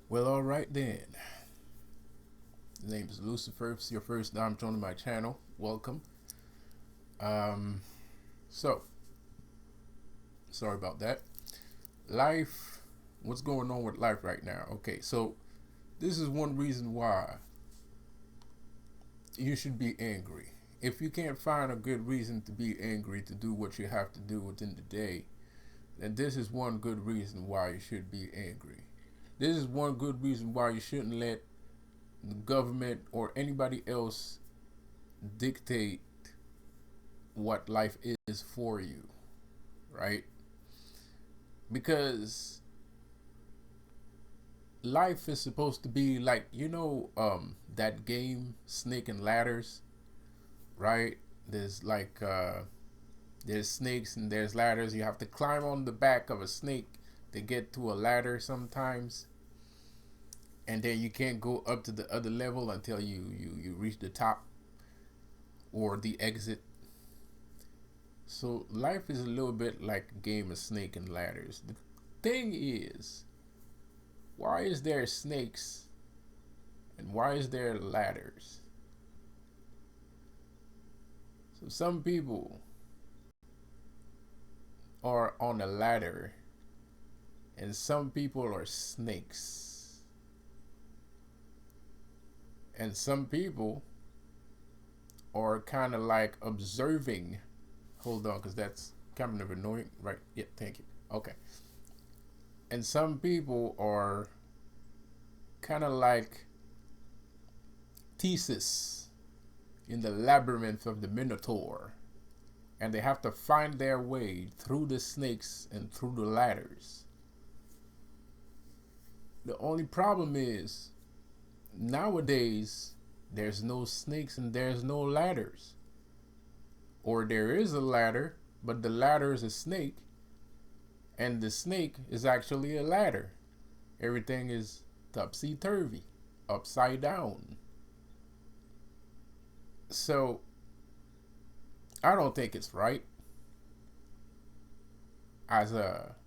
Well, all right then. The name is Lucifer. If it's your first time joining my channel, welcome. Um, so sorry about that. Life, what's going on with life right now? Okay, so this is one reason why you should be angry. If you can't find a good reason to be angry to do what you have to do within the day, then this is one good reason why you should be angry. This is one good reason why you shouldn't let the government or anybody else dictate what life is for you, right? Because life is supposed to be like, that game Snake and Ladders, right? There's like there's snakes and there's ladders. You have to climb on the back of a snake to get to a ladder sometimes, and then you can't go up to the other level until you reach the top or the exit. So life is a little bit like a game of snake and ladders. The thing is, why is there snakes and why is there ladders? So some people are on a ladder and some people are snakes. And some people are kind of like observing. Hold on, because that's kind of annoying, right? Yeah, thank you. Okay. And some people are kind of like Theseus in the labyrinth of the Minotaur, and they have to find their way through the snakes and through the ladders. The only problem is, nowadays, there's no snakes and there's no ladders. Or there is a ladder, but the ladder is a snake, and the snake is actually a ladder. Everything is topsy-turvy, upside down. So I don't think it's right. As a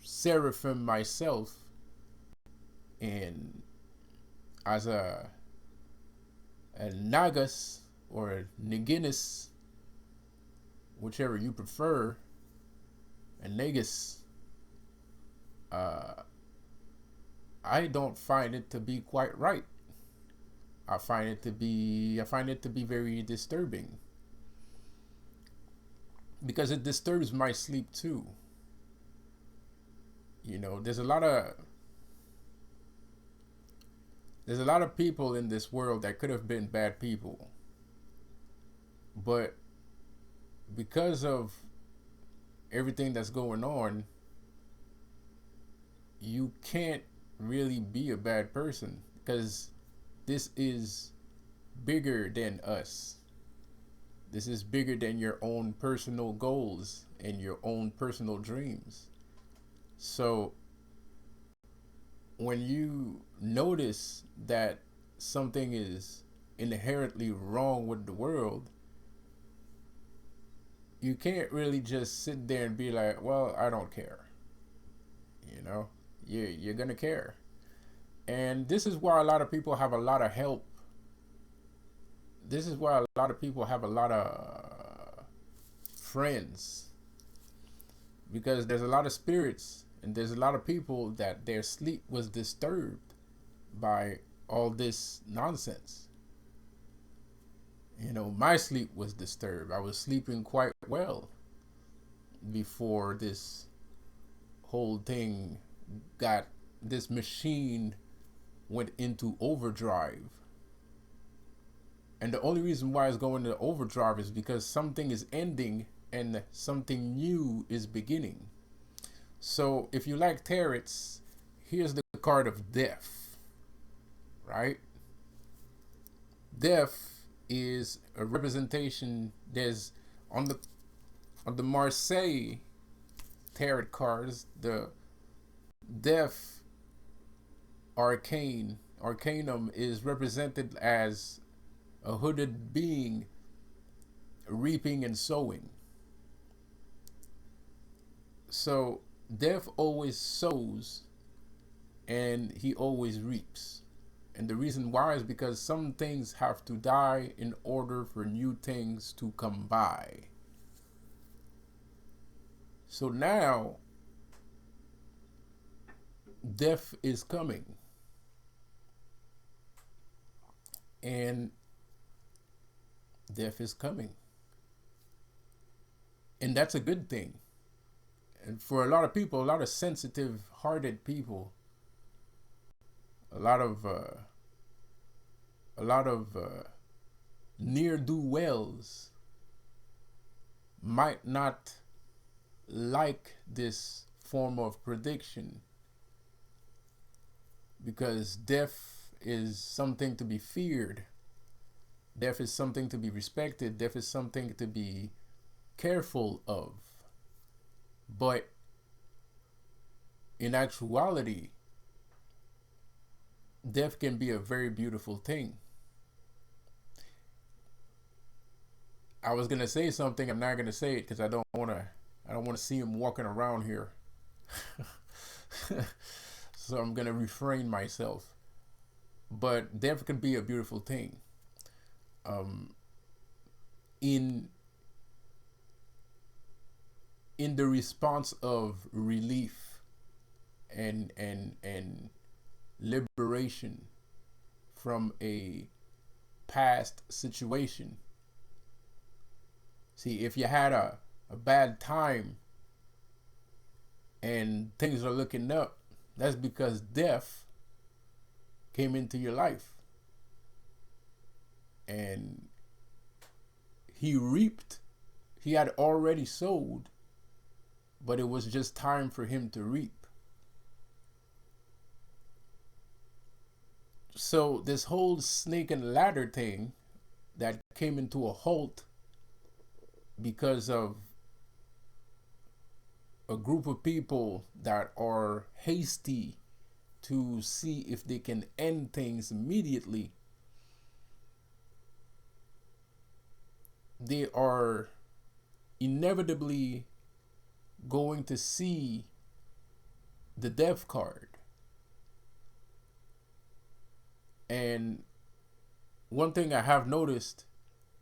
seraphim myself, and as a Nagas or a Naginnis, whichever you prefer, a Nagus, uh, I don't find it to be quite right. I find it to be very disturbing because it disturbs my sleep too. You know, there's a lot of people in this world that could have been bad people, but because of everything that's going on, you can't really be a bad person because this is bigger than us. This is bigger than your own personal goals and your own personal dreams. So when you notice that something is inherently wrong with the world, you can't really just sit there and be like, well, I don't care. You know, you're gonna care. And this is why a lot of people have a lot of help. This is why a lot of people have a lot of friends, because there's a lot of spirits and there's a lot of people that their sleep was disturbed by all this nonsense. You know, my sleep was disturbed. I was sleeping quite well before this whole thing got, this machine went into overdrive. And the only reason why it's going into overdrive is because something is ending and something new is beginning. So if you like tarots, here's the card of death, right? Death is a representation. There's on the Marseille tarot cards, the death arcanum is represented as a hooded being reaping and sowing. So death always sows and he always reaps. And the reason why is because some things have to die in order for new things to come by. So now, death is coming. And death is coming. And that's a good thing. And for a lot of people, a lot of sensitive hearted people, a lot of near-do-wells might not like this form of prediction, because death is something to be feared. Death is something to be respected. Death is something to be careful of. But in actuality, death can be a very beautiful thing. I was gonna say something. I'm not gonna say it because I don't wanna see him walking around here. So I'm gonna refrain myself. But death can be a beautiful thing. In the response of relief and liberation from a past situation. See, if you had a bad time and things are looking up, that's because death came into your life. And he reaped. He had already sowed, but it was just time for him to reap. So this whole snake and ladder thing that came into a halt because of a group of people that are hasty to see if they can end things immediately, they are inevitably going to see the death card. And one thing I have noticed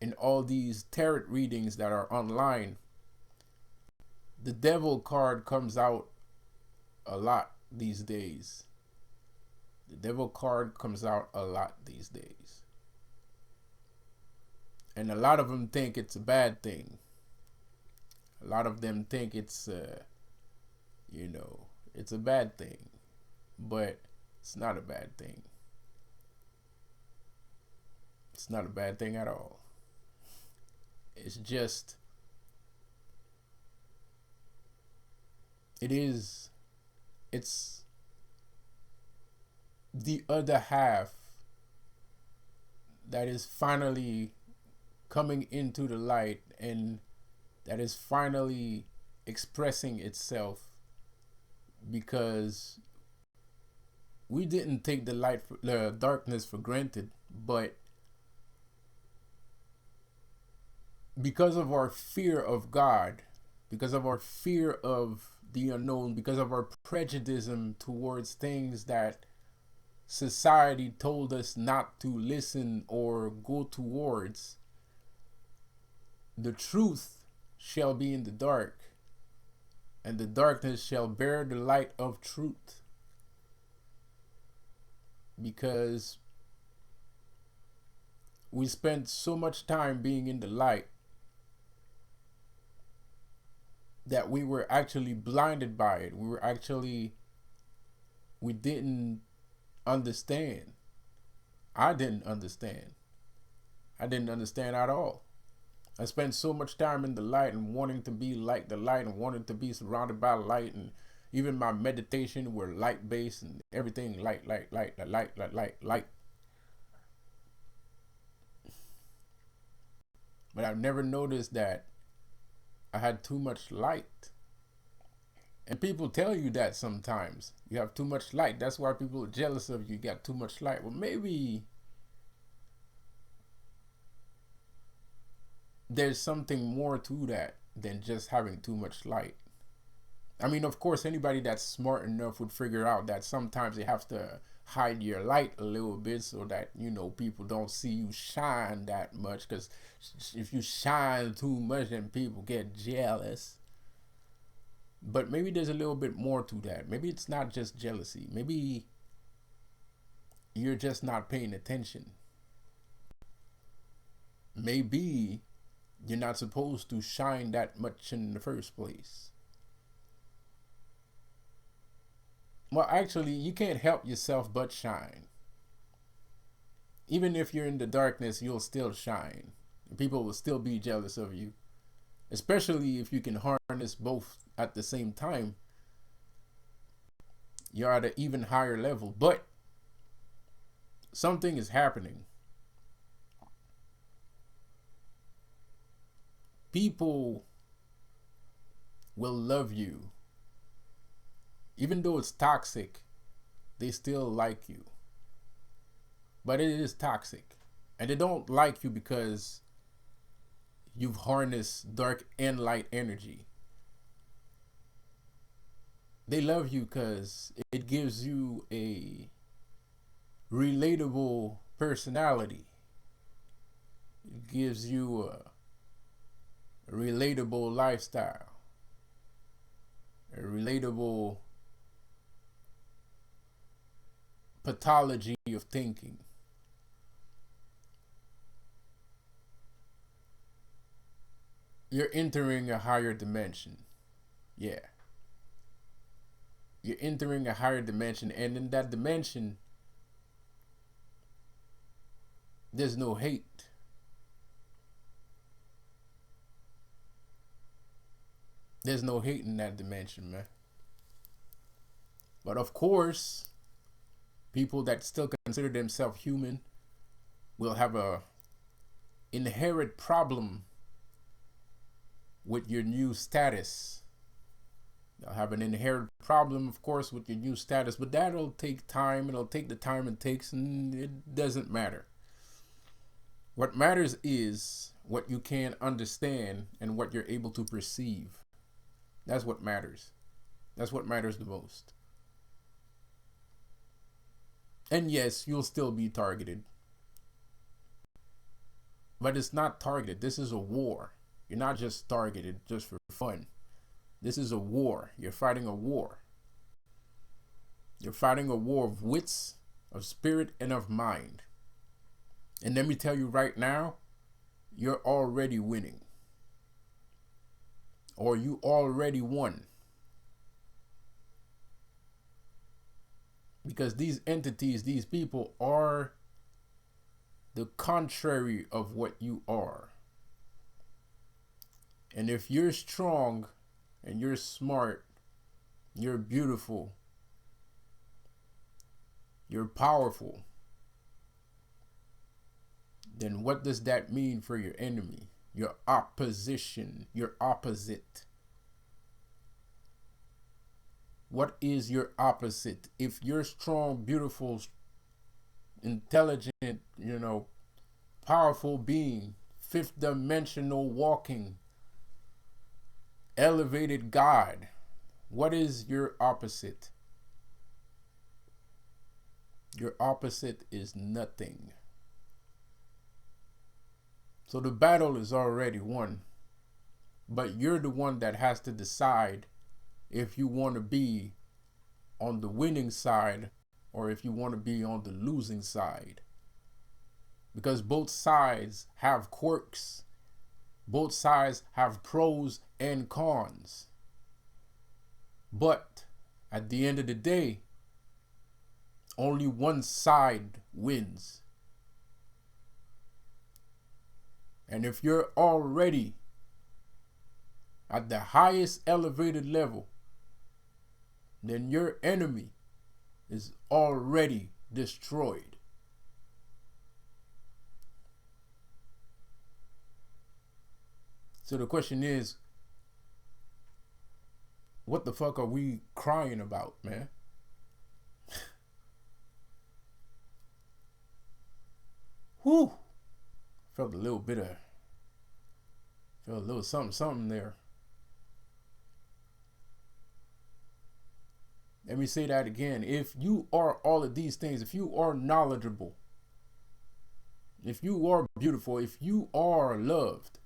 in all these tarot readings that are online, the devil card comes out a lot these days. The devil card comes out a lot these days. And a lot of them think it's a bad thing. A lot of them think it's, it's a bad thing. But it's not a bad thing. It's not a bad thing at all. It's just, it's the other half that is finally coming into the light, and that is finally expressing itself, because we didn't take the darkness for granted, but because of our fear of God, because of our fear of the unknown, because of our prejudice towards things that society told us not to listen or go towards, the truth shall be in the dark, and the darkness shall bear the light of truth. Because we spent so much time being in the light that we were actually blinded by it. We didn't understand. I didn't understand. I didn't understand at all. I spent so much time in the light and wanting to be like the light and wanting to be surrounded by light, and even my meditation were light based and everything light. But I've never noticed that I had too much light. And people tell you that sometimes. You have too much light. That's why people are jealous of you. You got too much light. Well, maybe there's something more to that than just having too much light. I mean, of course, anybody that's smart enough would figure out that sometimes you have to hide your light a little bit so that, you know, people don't see you shine that much. Because if you shine too much, then people get jealous. But maybe there's a little bit more to that. Maybe it's not just jealousy. Maybe you're just not paying attention. Maybe you're not supposed to shine that much in the first place. Well, actually, you can't help yourself but shine. Even if you're in the darkness, you'll still shine. People will still be jealous of you, especially if you can harness both at the same time. You're at an even higher level, but something is happening. People will love you. Even though it's toxic, they still like you. But it is toxic. And they don't like you because you've harnessed dark and light energy. They love you because it gives you a relatable personality. It gives you a relatable lifestyle. A relatable pathology of thinking. You're entering a higher dimension. Yeah. You're entering a higher dimension, and in that dimension, there's no hate. There's no hate in that dimension, man. But of course, people that still consider themselves human will have a inherent problem with your new status. They'll have an inherent problem, of course, with your new status, but that'll take time. It'll take the time it takes, and it doesn't matter. What matters is what you can understand and what you're able to perceive. That's what matters. That's what matters the most. And yes, you'll still be targeted. But it's not targeted. This is a war. You're not just targeted just for fun. This is a war. You're fighting a war. You're fighting a war of wits, of spirit, and of mind. And let me tell you right now, you're already winning. Or you already won. Because these entities, these people are the contrary of what you are. And if you're strong and you're smart, you're beautiful, you're powerful, then what does that mean for your enemy, your opposition, your opposite? What is your opposite? If you're strong, beautiful, intelligent, powerful being, fifth dimensional walking, elevated God, what is your opposite? Your opposite is nothing. So the battle is already won, but you're the one that has to decide if you want to be on the winning side or if you want to be on the losing side. Because both sides have quirks. Both sides have pros and cons. But at the end of the day, only one side wins. And if you're already at the highest elevated level, then your enemy is already destroyed. So the question is, what the fuck are we crying about, man? Whew. Felt a little something there. Let me say that again. If you are all of these things, if you are knowledgeable, if you are beautiful, if you are loved,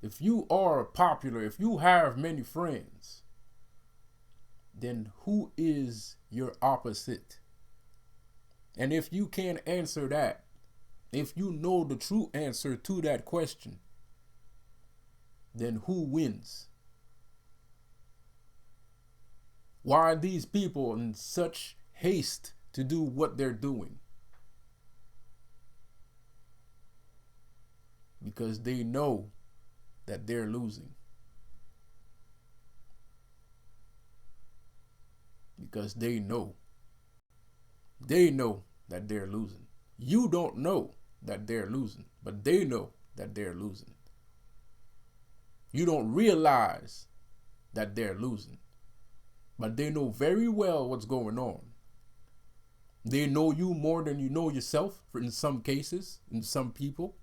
if you are popular, if you have many friends, then who is your opposite? And if you can't answer that, if you know the true answer to that question, then who wins? Why are these people in such haste to do what they're doing? Because they know that they're losing. Because they know. They know that they're losing. You don't know that they're losing, but they know that they're losing. You don't realize that they're losing, but they know very well what's going on. They know you more than you know yourself, in some cases, in some people.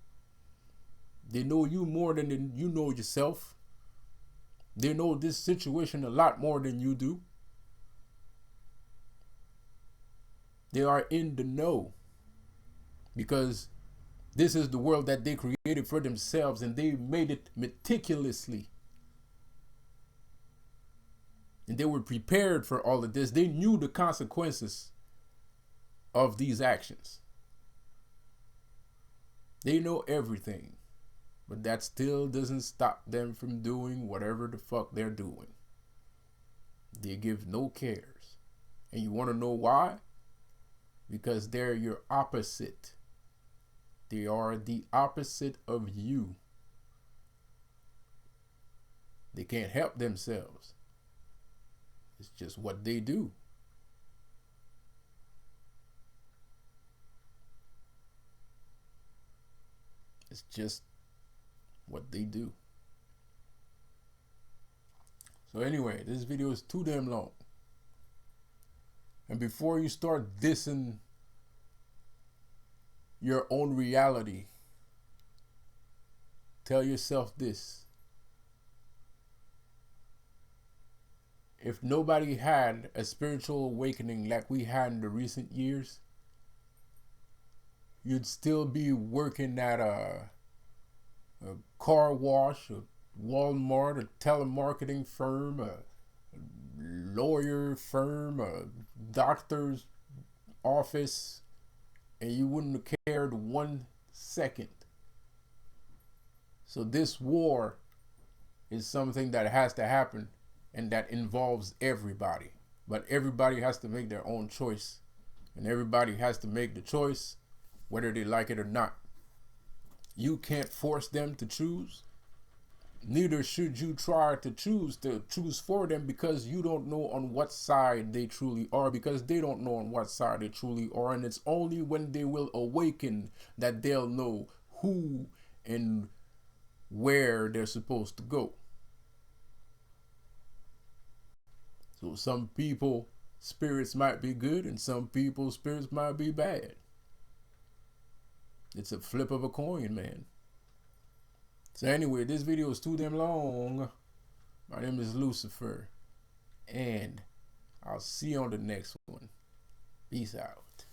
They know you more than you know yourself. They know this situation a lot more than you do. They are in the know because this is the world that they created for themselves, and they made it meticulously. And they were prepared for all of this. They knew the consequences of these actions. They know everything, but that still doesn't stop them from doing whatever the fuck they're doing. They give no cares. And you want to know why? Because they're your opposite. They are the opposite of you. They can't help themselves. It's just what they do. It's just what they do. So anyway, this video is too damn long. And before you start dissing your own reality, tell yourself this. If nobody had a spiritual awakening like we had in the recent years, you'd still be working at a car wash, a Walmart, a telemarketing firm, a lawyer firm, a doctor's office, and you wouldn't have cared 1 second. So this war is something that has to happen, and that involves everybody. But everybody has to make their own choice, and everybody has to make the choice whether they like it or not. You can't force them to choose. Neither should you try to choose for them, because you don't know on what side they truly are, because they don't know on what side they truly are. And it's only when they will awaken that they'll know who and where they're supposed to go. So some people spirits might be good, and some people's spirits might be bad. It's a flip of a coin, man. So anyway, this video is too damn long. My name is Lucifer, and I'll see you on the next one. Peace out.